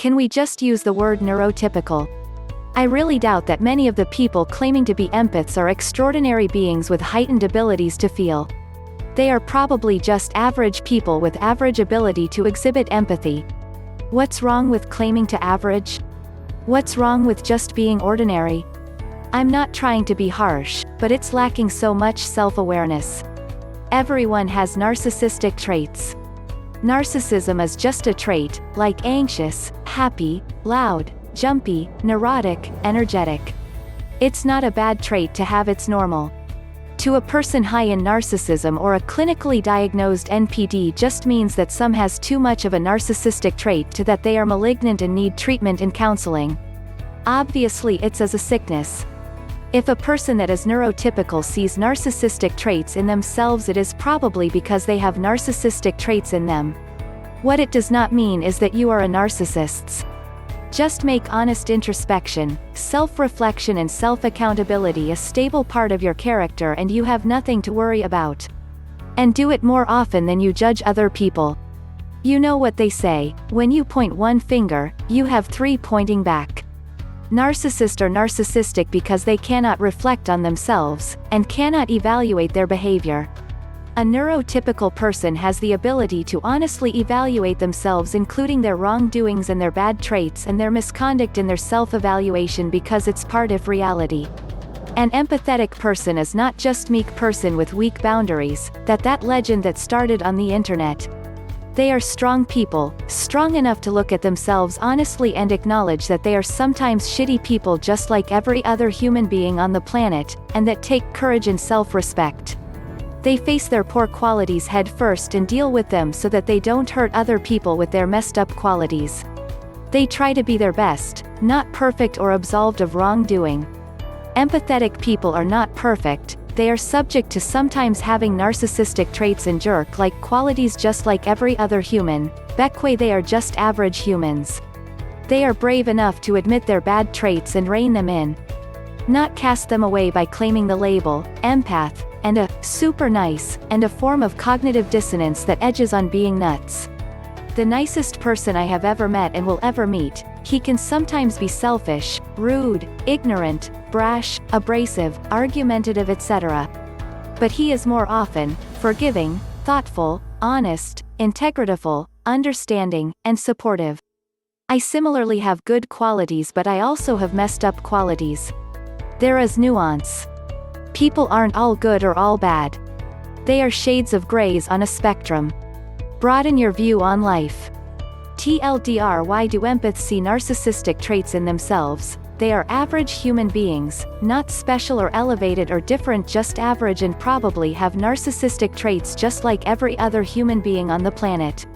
Can we just use the word neurotypical? I really doubt that many of the people claiming to be empaths are extraordinary beings with heightened abilities to feel. They are probably just average people with average ability to exhibit empathy. What's wrong with claiming to average? What's wrong with just being ordinary? I'm not trying to be harsh, but it's lacking so much self-awareness. Everyone has narcissistic traits. Narcissism is just a trait, like anxious, happy, loud, jumpy, neurotic, energetic. It's not a bad trait to have, it's normal. To a person high in narcissism or a clinically diagnosed NPD just means that some has too much of a narcissistic trait to that they are malignant and need treatment and counseling. Obviously it's as a sickness. If a person that is neurotypical sees narcissistic traits in themselves, it is probably because they have narcissistic traits in them. What it does not mean is that you are a narcissist. Just make honest introspection, self-reflection and self-accountability a stable part of your character and you have nothing to worry about. And do it more often than you judge other people. You know what they say, when you point one finger, you have three pointing back. Narcissists are narcissistic because they cannot reflect on themselves, and cannot evaluate their behavior. A neurotypical person has the ability to honestly evaluate themselves, including their wrongdoings and their bad traits and their misconduct in their self-evaluation, because it's part of reality. An empathetic person is not just meek person with weak boundaries, that legend that started on the internet. They are strong people, strong enough to look at themselves honestly and acknowledge that they are sometimes shitty people just like every other human being on the planet, and that take courage and self-respect. They face their poor qualities head first and deal with them so that they don't hurt other people with their messed up qualities. They try to be their best, not perfect or absolved of wrongdoing. Empathetic people are not perfect, they are subject to sometimes having narcissistic traits and jerk-like qualities just like every other human. Beckway, they are just average humans. They are brave enough to admit their bad traits and rein them in. Not cast them away by claiming the label, empath, and a super nice, and a form of cognitive dissonance that edges on being nuts. The nicest person I have ever met and will ever meet, he can sometimes be selfish, rude, ignorant, brash, abrasive, argumentative, etc. But he is more often forgiving, thoughtful, honest, integrative, understanding, and supportive. I similarly have good qualities, but I also have messed up qualities. There is nuance. People aren't all good or all bad. They are shades of grays on a spectrum. Broaden your view on life. TLDR: why do empaths see narcissistic traits in themselves? They are average human beings, not special or elevated or different, just average, and probably have narcissistic traits just like every other human being on the planet.